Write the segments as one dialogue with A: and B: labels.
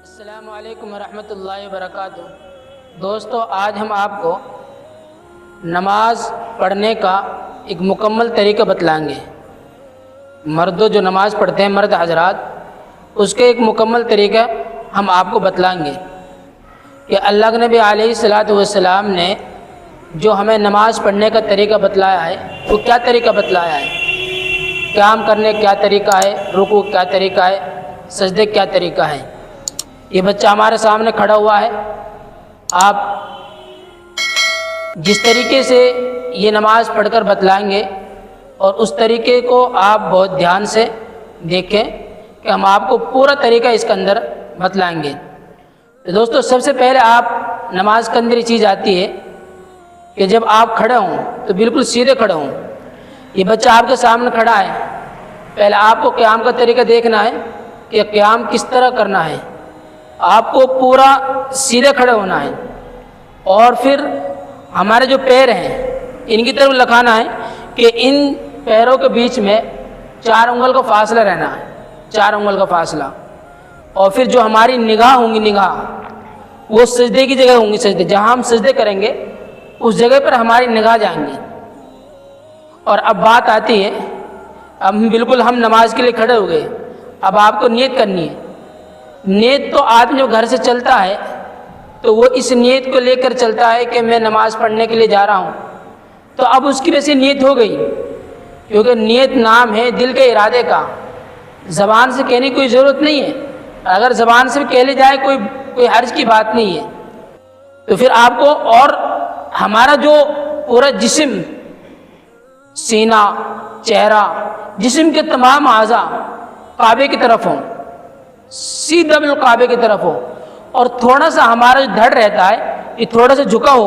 A: السلام علیکم ورحمۃ اللہ وبرکاتہ۔ دوستو، آج ہم آپ کو نماز پڑھنے کا ایک مکمل طریقہ بتلائیں گے۔ مردوں جو نماز پڑھتے ہیں، مرد حضرات، اس کے ایک مکمل طریقہ ہم آپ کو بتلائیں گے کہ اللہ کے نبی علیہ الصلاۃ والسلام نے جو ہمیں نماز پڑھنے کا طریقہ بتلایا ہے وہ کیا طریقہ بتلایا ہے، قیام کرنے کیا طریقہ ہے، رکوع کیا طریقہ ہے، سجدے کیا طریقہ ہے۔ یہ بچہ ہمارے سامنے کھڑا ہوا ہے۔ آپ جس طریقے سے یہ نماز پڑھ کر بتلائیں گے اور اس طریقے کو آپ بہت دھیان سے دیکھیں کہ ہم آپ کو پورا طریقہ اس کے اندر بتلائیں گے۔ تو دوستو، سب سے پہلے آپ نماز کے اندر یہ چیز آتی ہے کہ جب آپ کھڑے ہوں تو بالکل سیدھے کھڑے ہوں۔ یہ بچہ آپ کے سامنے کھڑا ہے، پہلے آپ کو قیام کا طریقہ دیکھنا ہے کہ قیام کس طرح کرنا ہے۔ آپ کو پورا سیدھے کھڑے ہونا ہے اور پھر ہمارے جو پیر ہیں ان کی طرف لکھانا ہے کہ ان پیروں کے بیچ میں 4 انگل کا فاصلہ رہنا ہے، 4 انگل کا فاصلہ۔ اور پھر جو ہماری نگاہ ہوں گی، نگاہ وہ سجدے کی جگہ ہوں گی، سجدے جہاں ہم سجدے کریں گے اس جگہ پر ہماری نگاہ جائیں گی۔ اور اب بات آتی ہے، اب بالکل ہم نماز کے لیے کھڑے ہو گئے، اب آپ کو نیت کرنی ہے۔ نیت تو آدمی جو گھر سے چلتا ہے تو وہ اس نیت کو لے کر چلتا ہے کہ میں نماز پڑھنے کے لیے جا رہا ہوں، تو اب اس کی ویسے نیت ہو گئی، کیونکہ نیت نام ہے دل کے ارادے کا، زبان سے کہنے کی کوئی ضرورت نہیں ہے۔ اگر زبان سے کہہ لی جائے کوئی حرج کی بات نہیں ہے۔ تو پھر آپ کو اور ہمارا جو پورا جسم، سینہ، چہرہ، جسم کے تمام اعضاء کعبے کی طرف ہوں، سیدھا بالکل کعبے کی طرف ہو، اور تھوڑا سا ہمارا جو دھڑ رہتا ہے یہ تھوڑا سا جھکا ہو،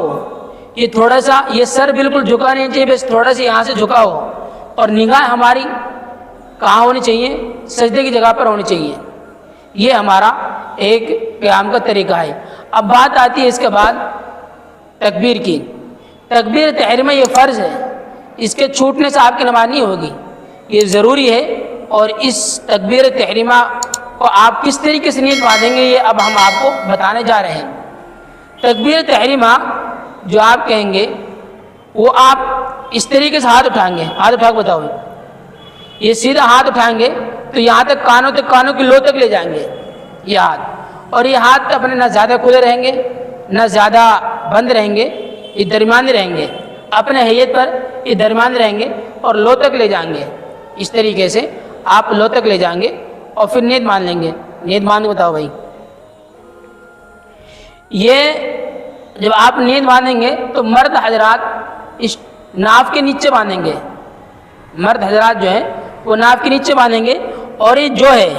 A: یہ تھوڑا سا، یہ سر بالکل جھکا نہیں چاہیے، بس تھوڑا سا یہاں سے جھکا ہو، اور نگاہ ہماری کہاں ہونی چاہیے؟ سجدے کی جگہ پر ہونی چاہیے۔ یہ ہمارا ایک قیام کا طریقہ ہے۔ اب بات آتی ہے اس کے بعد تکبیر کی۔ تکبیر تحریمہ یہ فرض ہے، اس کے چھوٹنے سے آپ کی نماز نہیں ہوگی، یہ ضروری ہے۔ اور اس تکبیر تحریمہ کو آپ کس طریقے سے نیت باندھیں گے یہ اب ہم آپ کو بتانے جا رہے ہیں۔ تکبیر تحریمہ جو آپ کہیں گے وہ آپ اس طریقے سے ہاتھ اٹھائیں گے، ہاتھ اٹھا کے بتاؤ، یہ سیدھا ہاتھ اٹھائیں گے تو یہاں تک کانوں کی لو تک لے جائیں گے یہ ہاتھ، اور یہ ہاتھ اپنے نہ زیادہ کھلے رہیں گے نہ زیادہ بند رہیں گے، یہ درمیانی رہیں گے، اپنے حیت پر یہ درمیان رہیں گے اور لو تک لے جائیں گے۔ اس طریقے سے آپ لو تک لے جائیں گے اور پھر نیت مان لیں گے۔ نیت مان کے بتاؤ بھائی۔ یہ جب آپ نیت باندھیں گے تو مرد حضرات اس ناف کے نیچے باندھیں گے، مرد حضرات جو ہیں وہ ناف کے نیچے باندھیں گے، اور یہ جو ہے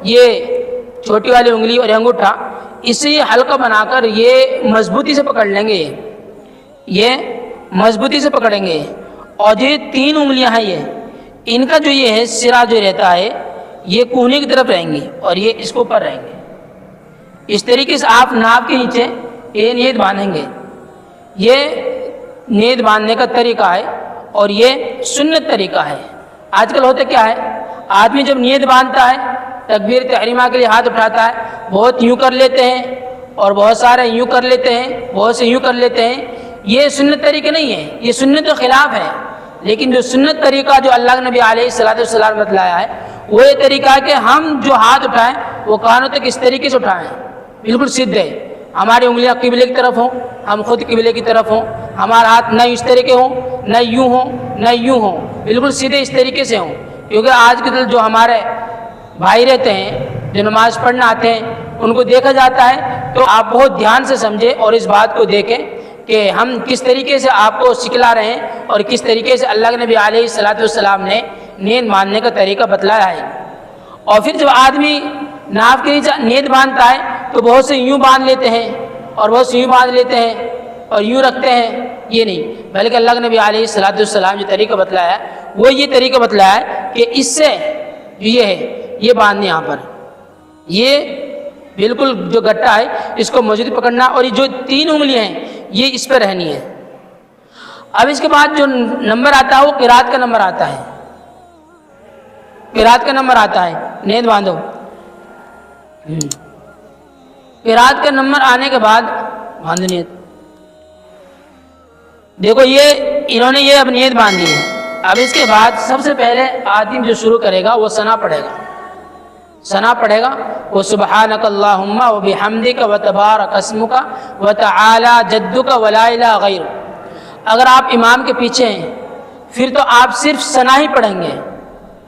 A: یہ چھوٹی والی انگلی اور انگوٹھا اسے یہ حلقہ بنا کر یہ مضبوطی سے پکڑ لیں گے، یہ مضبوطی سے پکڑیں گے، اور جو یہ 3 انگلیاں ہیں یہ ان کا جو یہ ہے سرا جو رہتا ہے یہ کوہنی کی طرف رہیں گی اور یہ اس کو اوپر رہیں گے۔ اس طریقے سے آپ ناف کے نیچے یہ نیت باندھیں گے۔ یہ نیت باندھنے کا طریقہ ہے اور یہ سنت طریقہ ہے۔ آج کل ہوتا کیا ہے، آدمی جب نیت باندھتا ہے تکبیر تحریمہ کے لیے ہاتھ اٹھاتا ہے، بہت یوں کر لیتے ہیں اور بہت سارے یوں کر لیتے ہیں، بہت سے یوں کر لیتے ہیں۔ یہ سنت طریقہ نہیں ہے، یہ سنت کے خلاف ہے۔ لیکن جو سنت طریقہ جو اللہ کے نبی علیہ الصلوۃ والسلام نے بتلایا ہے وہ یہ طریقہ ہے کہ ہم جو ہاتھ اٹھائیں وہ کانوں تک اس طریقے سے اٹھائیں، بالکل سیدھے، ہماری انگلیاں قبلے کی طرف ہوں، ہم خود قبلے کی طرف ہوں، ہمارا ہاتھ نہ اس طریقے ہوں، نہ یوں ہوں، نہ یوں ہوں، بالکل سیدھے اس طریقے سے ہوں۔ کیونکہ آج کے دل جو ہمارے بھائی رہتے ہیں جو نماز پڑھنا آتے ہیں ان کو دیکھا جاتا ہے، تو آپ بہت دھیان سے سمجھیں اور اس بات کو دیکھیں کہ ہم کس طریقے سے آپ کو سکھلا رہے ہیں اور کس طریقے سے اللہ کے نبی علیہ الصلوۃ والسلام نے نیت باندھنے کا طریقہ بتلایا ہے۔ اور پھر جب آدمی ناف کے نیچے نیت باندھتا ہے تو بہت سے یوں باندھ لیتے ہیں اور بہت سے یوں باندھ لیتے ہیں اور یوں رکھتے ہیں، یہ نہیں، بلکہ اللہ کے نبی علیہ الصلوۃ والسلام جو طریقہ بتلایا ہے وہ یہ طریقہ بتلایا ہے کہ اس سے جو یہ ہے یہ باندھنے، یہاں پر یہ بالکل جو گٹھا ہے اس کو مضبوط پکڑنا، اور یہ جو 3 انگلیاں ہیں یہ اس پہ رہنی ہے۔ اب اس کے بعد جو نمبر آتا ہے وہ قرات کا نمبر آتا ہے، قرات کا نمبر آتا ہے۔ نیت باندھو، قرات کا نمبر آنے کے بعد باندھ نیت. دیکھو یہ انہوں نے یہ اب نیت باندھی ہے. اب اس کے بعد سب سے پہلے آدمی جو شروع کرے گا وہ ثنا پڑھے گا. ثنا پڑھے گا وہ سبحانک اللہم و بحمدک و تبارک اسمک و تعالی جدک و لا الہ غیرک. اگر آپ امام کے پیچھے ہیں پھر تو آپ صرف ثنا ہی پڑھیں گے.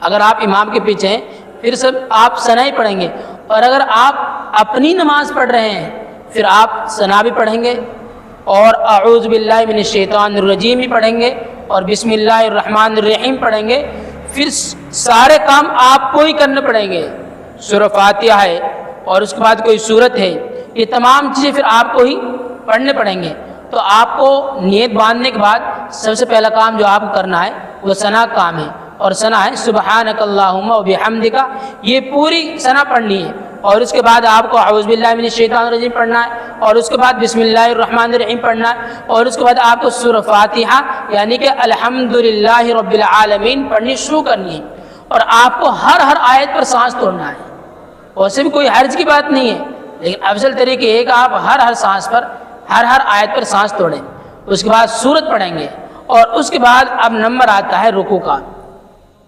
A: اگر آپ امام کے پیچھے ہیں پھر سب آپ ثنا ہی پڑھیں گے. اور اگر آپ اپنی نماز پڑھ رہے ہیں پھر آپ ثنا بھی پڑھیں گے اور اعوذ باللہ من الشیطان الرجیم بھی پڑھیں گے اور بسم اللہ الرحمن الرحیم پڑھیں گے. پھر سارے کام آپ کو ہی کرنے پڑیں گے. سورہ فاتحہ ہے اور اس کے بعد کوئی سورت ہے، یہ تمام چیزیں پھر آپ کو ہی پڑھنے پڑیں گے. تو آپ کو نیت باندھنے کے بعد سب سے پہلا کام جو آپ کو کرنا ہے وہ ثنا کام ہے. اور ثنا ہے سبحانک اللہم و بحمدک، یہ پوری ثنا پڑھنی ہے. اور اس کے بعد آپ کو اعوذ باللہ من الشیطان الرجیم پڑھنا ہے اور اس کے بعد بسم اللہ الرحمن الرحیم پڑھنا ہے اور اس کے بعد آپ کو سورہ فاتحہ یعنی کہ الحمدللہ رب العالمین پڑھنی شروع کرنی ہے. اور آپ کو ہر آیت پر سانس توڑنا ہے. ویسے بھی کوئی حرج کی بات نہیں ہے، لیکن افضل طریقے یہ کہ آپ ہر سانس پر ہر آیت پر سانس توڑیں. اس کے بعد سورت پڑھیں گے اور اس کے بعد اب نمبر آتا ہے رکوع کا.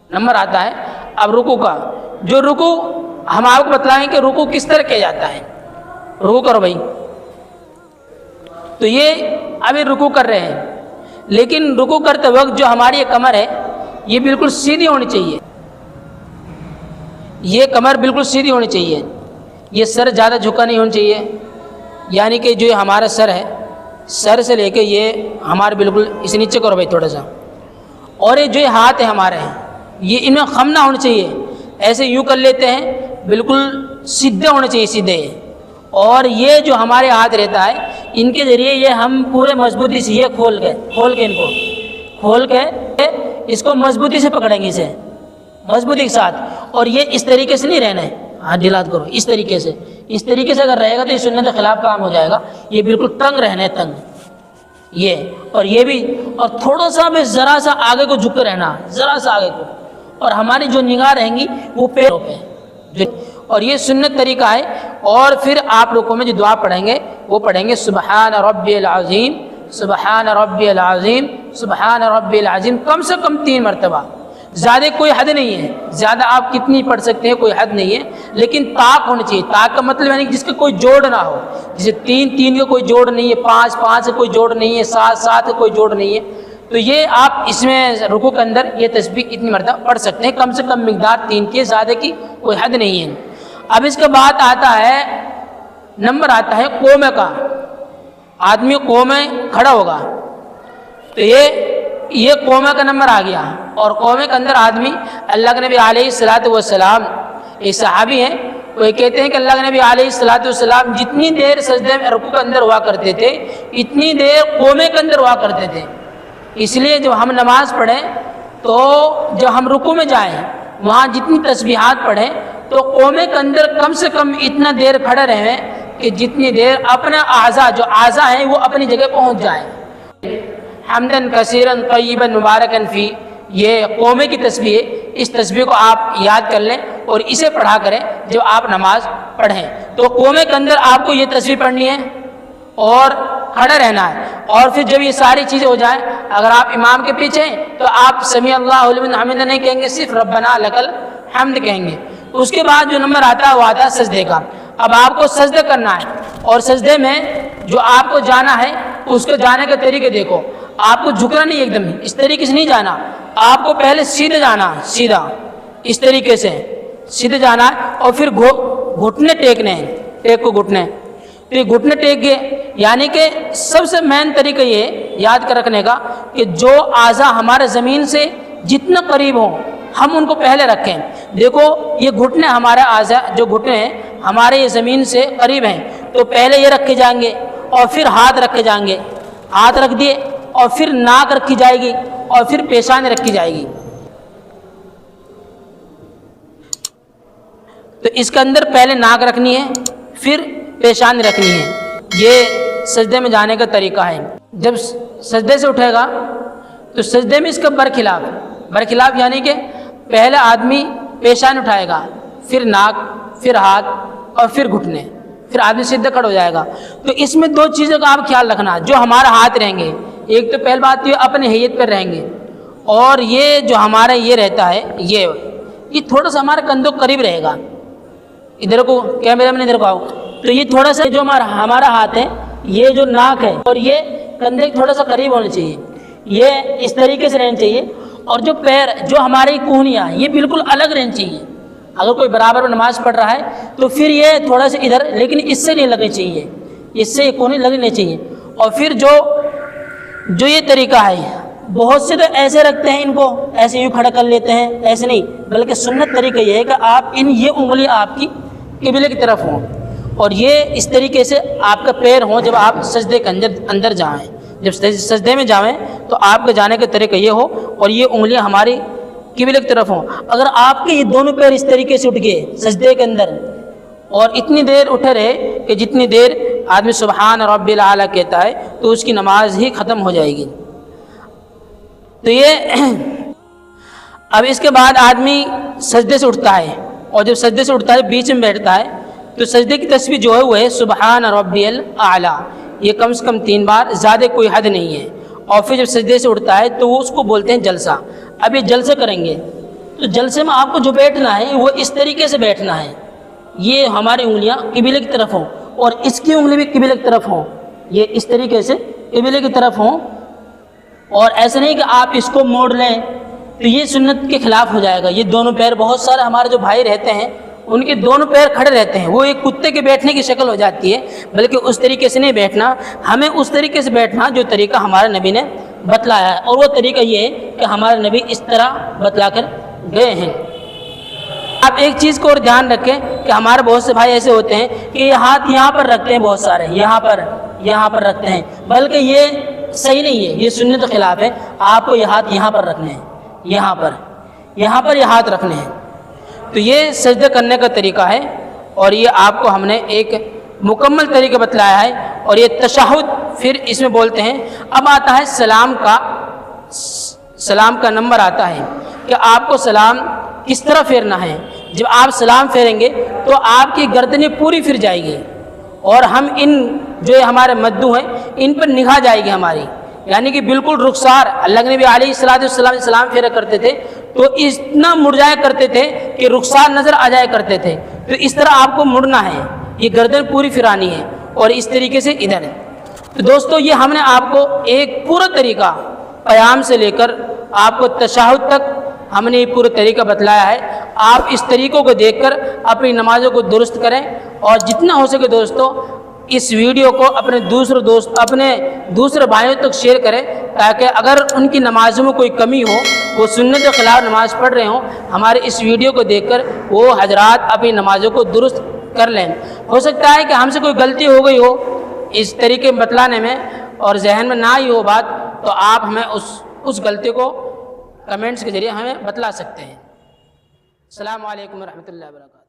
A: نمبر آتا ہے اب رکوع کا. جو رکوع ہم آپ کو بتلائیں کہ رکوع کس طرح کیا جاتا ہے. رکوع کرو بھائی. تو یہ ابھی رکوع کر رہے ہیں، لیکن رکوع کرتے وقت جو ہماری یہ کمر ہے یہ بالکل سیدھی ہونی چاہیے. یہ کمر بالکل سیدھی ہونی چاہیے. یہ سر زیادہ جھکا نہیں ہونا چاہیے. یعنی کہ جو ہمارا سر ہے، سر سے لے کے یہ ہمارے بالکل اس نیچے کرو بھائی تھوڑا سا. اور یہ جو ہاتھ ہے ہمارے ہیں یہ ان میں خم نہ ہونا چاہیے. ایسے یوں کر لیتے ہیں، بالکل سیدھے ہونے چاہیے، سیدھے. اور یہ جو ہمارے ہاتھ رہتا ہے ان کے ذریعے یہ ہم پورے مضبوطی سے یہ کھول کے ان کو کھول کے اس کو مضبوطی سے پکڑیں گے، اسے مضبوطی کے ساتھ. اور یہ اس طریقے سے نہیں رہنا ہے، ہاتھ ڈھیلات کرو اس طریقے سے. اس طریقے سے اگر رہے گا تو یہ سنت کے خلاف کام ہو جائے گا. یہ بالکل تنگ رہنا ہے، تنگ یہ. اور یہ بھی، اور تھوڑا سا بھی ذرا سا آگے کو جھک کے رہنا، ذرا سا آگے کو. اور ہماری جو نگاہ رہیں گی وہ پیروں پہ. اور یہ سنت طریقہ ہے. اور پھر آپ رکوع میں جو دعا پڑھیں گے وہ پڑھیں گے سبحان ربی العظیم، سبحان ربی العظیم، سبحان ربی العظیم، کم سے کم 3 مرتبہ. زیادہ کوئی حد نہیں ہے، زیادہ آپ کتنی پڑھ سکتے ہیں کوئی حد نہیں ہے، لیکن طاق ہونا چاہیے. طاق کا مطلب یعنی جس کا کوئی جوڑ نہ ہو. جیسے 3 کا کوئی جوڑ نہیں ہے، 5 کا کوئی جوڑ نہیں ہے، 7 کا کوئی جوڑ نہیں ہے. تو یہ آپ اس میں رکوع کے اندر یہ تسبیح اتنی مرتبہ پڑھ سکتے ہیں. کم سے کم مقدار 3 کی، زیادہ کی کوئی حد نہیں ہے. اب اس کے بعد آتا ہے نمبر آتا ہے قومے کا. آدمی قومے کھڑا ہوگا تو یہ قومے کا نمبر آ گیا. اور قومے کے اندر آدمی، اللہ کے نبی علیہ الصلوۃ والسلام ایک صحابی ہیں، وہ یہ کہتے ہیں کہ اللہ کے نبی علیہ الصلوۃ والسلام جتنی دیر سجدے میں رکوع کے اندر ہوا کرتے تھے اتنی دیر قومے کے اندر ہوا کرتے تھے. اس لیے جب ہم نماز پڑھیں تو جب ہم رکوع میں جائیں وہاں جتنی تسبیحات پڑھیں تو قومے کے اندر کم سے کم اتنا دیر کھڑے رہیں کہ جتنی دیر اپنا اعضاء جو اعضاء ہیں وہ اپنی جگہ پہنچ جائیں. حمدن کثیرن طیبا مبارکن فی، یہ قومے کی تسبیح ہے. اس تسبیح کو آپ یاد کر لیں اور اسے پڑھا کریں جب آپ نماز پڑھیں. تو قومے کے اندر آپ کو یہ تسبیح پڑھنی ہے اور کھڑا رہنا ہے. اور پھر جب یہ ساری چیزیں ہو جائیں، اگر آپ امام کے پیچھے ہیں تو آپ سمیع اللہ لمن حمدہ نہیں کہیں گے، صرف ربنا لک الحمد کہیں گے. اس کے بعد جو نمبر آتا ہے وہ آتا ہے سجدے کا. اب آپ کو سجدہ کرنا ہے اور سجدے میں جو آپ کو جانا ہے اس کو جانے کے طریقے دیکھو. آپ کو جھکنا نہیں، ایک دم اس طریقے سے نہیں جانا. آپ کو پہلے سیدھے جانا، سیدھا اس طریقے سے سیدھے جانا ہے. اور پھر گھٹنے ٹیکنے ہیں، ٹیک کو گھٹنے. تو یہ گھٹنے ٹیک گئے، یعنی کہ سب سے مین طریقہ یہ یاد کر رکھنے کا کہ جو اعضاء ہمارے زمین سے جتنا قریب ہوں ہم ان کو پہلے رکھیں. دیکھو یہ گھٹنے ہمارے اعضاء جو گھٹنے ہیں ہمارے یہ زمین سے قریب ہیں تو پہلے یہ رکھے جائیں گے اور پھر ہاتھ رکھے جائیں گے. ہاتھ رکھ دیے اور پھر ناک رکھی جائے گی اور پھر پیشانی رکھی جائے گی. تو اس کے اندر پہلے ناک رکھنی ہے پھر پیشانی رکھنی ہے. یہ سجدے میں جانے کا طریقہ ہے. جب سجدے سے اٹھے گا تو سجدے میں اس کا برخلاف یعنی کہ پہلے آدمی پیشانی اٹھائے گا، پھر ناک، پھر ہاتھ اور پھر گھٹنے، پھر آدمی سیدھا کھڑا ہو جائے گا۔ تو اس میں دو چیزوں کا آپ خیال رکھنا، جو ہمارا ہاتھ رہیں گے، ایک تو پہلی بات یہ اپنے ہیئت پر رہیں گے، اور یہ جو ہمارا یہ رہتا ہے یہ تھوڑا سا ہمارے کندھوں کے قریب رہے گا۔ ادھر کو کیمرے میں ادھر کو آؤ، تو یہ تھوڑا سا جو ہمارا ہاتھ ہے، یہ جو ناک ہے اور یہ کندھے تھوڑا سا قریب ہونا چاہیے، یہ اس طریقے سے رہنا چاہیے۔ اور جو پیر، جو ہماری کونیاں، یہ بالکل الگ رہنی چاہیے۔ اگر کوئی برابر میں نماز پڑھ رہا ہے تو پھر یہ تھوڑا سا ادھر، لیکن اس سے نہیں لگنی چاہیے، اس سے کونی لگنی نہیں چاہیے۔ اور پھر جو یہ طریقہ ہے، بہت سے تو ایسے رکھتے ہیں، ان کو ایسے یوں کھڑا کر لیتے ہیں، ایسے نہیں، بلکہ سنت طریقہ یہ ہے کہ آپ یہ انگلی آپ کی قبلے کی طرف ہوں، اور یہ اس طریقے سے آپ کا پیر ہوں جب آپ سجدے کے اندر جائیں، جب سجدے میں جائیں تو آپ کے جانے کا طریقہ یہ ہو، اور یہ انگلیاں ہماری قبلے کی طرف ہوں۔ اگر آپ کے یہ دونوں پیر اس طریقے سے اٹھ گئے سجدے کے اندر، اور اتنی دیر اٹھے رہے کہ جتنی دیر آدمی سبحان رب العالی کہتا ہے، تو اس کی نماز ہی ختم ہو جائے گی۔ تو یہ اب اس کے بعد آدمی سجدے سے اٹھتا ہے، اور جب سجدے سے اٹھتا ہے بیچ میں بیٹھتا ہے، تو سجدے کی تسبیح جو ہے وہ ہے سبحان ربی الاعلی، یہ کم سے کم 3 بار، زیادہ کوئی حد نہیں ہے۔ اور پھر جب سجدے سے اٹھتا ہے تو وہ اس کو بولتے ہیں جلسہ۔ اب یہ جلسے کریں گے، تو جلسے میں آپ کو جو بیٹھنا ہے وہ اس طریقے سے بیٹھنا ہے، یہ ہماری انگلیاں قبلے کی طرف ہوں، اور اس کی انگلی بھی قبلے کی طرف ہوں، یہ اس طریقے سے قبلے کی طرف ہوں، اور ایسا نہیں کہ آپ اس کو موڑ لیں، تو یہ سنت کے خلاف ہو جائے گا۔ یہ دونوں پیر، بہت سارے ہمارے جو بھائی رہتے ہیں ان کے دونوں پیر کھڑے رہتے ہیں، وہ ایک کتے کے بیٹھنے کی شکل ہو جاتی ہے، بلکہ اس طریقے سے نہیں بیٹھنا، ہمیں اس طریقے سے بیٹھنا جو طریقہ ہمارے نبی نے بتلایا ہے، اور وہ طریقہ یہ ہے کہ ہمارے نبی اس طرح بتلا کر گئے ہیں۔ آپ ایک چیز کو اور دھیان رکھیں کہ ہمارے بہت سے بھائی ایسے ہوتے ہیں کہ یہ ہاتھ یہاں پر رکھتے ہیں، بہت سارے یہاں پر رکھتے ہیں، بلکہ یہ صحیح نہیں ہے، یہ سنت کے خلاف ہے۔ آپ کو یہ ہاتھ یہاں پر رکھنے ہیں، یہاں پر یہ ہاتھ رکھنے ہیں۔ تو یہ سجدہ کرنے کا طریقہ ہے، اور یہ آپ کو ہم نے ایک مکمل طریقہ بتلایا ہے۔ اور یہ تشہد پھر اس میں بولتے ہیں۔ اب آتا ہے سلام کا نمبر آتا ہے کہ آپ کو سلام کس طرح پھیرنا ہے۔ جب آپ سلام پھیریں گے تو آپ کی گردنیں پوری پھر جائے گی، اور ہم جو ہمارے مدو ہیں ان پر نگاہ جائے گی ہماری، یعنی کہ بالکل رخسار۔ اللہ کے نبی علیہ السلام سلام پھیرا کرتے تھے تو اتنا مڑ جایا کرتے تھے کہ رخسار نظر آ جایا کرتے تھے۔ تو اس طرح آپ کو مڑنا ہے، یہ گردن پوری پھرانی ہے، اور اس طریقے سے ادھر ہے۔ تو دوستو، یہ ہم نے آپ کو ایک پورا طریقہ قیام سے لے کر آپ کو تشہد تک ہم نے یہ پورا طریقہ بتلایا ہے۔ آپ اس طریقوں کو دیکھ کر اپنی نمازوں کو درست کریں، اور جتنا ہو سکے دوستو اس ویڈیو کو اپنے دوسرے بھائیوں تک شیئر کریں، تاکہ اگر ان کی نمازوں میں کوئی کمی ہو، وہ سنت کے خلاف نماز پڑھ رہے ہوں، ہمارے اس ویڈیو کو دیکھ کر وہ حضرات اپنی نمازوں کو درست کر لیں۔ ہو سکتا ہے کہ ہم سے کوئی غلطی ہو گئی ہو اس طریقے میں بتلانے میں، اور ذہن میں نہ آئی ہو بات، تو آپ ہمیں اس غلطی کو کمنٹس کے ذریعے ہمیں بتلا سکتے ہیں۔ السلام علیکم ورحمۃ اللہ وبرکاتہ۔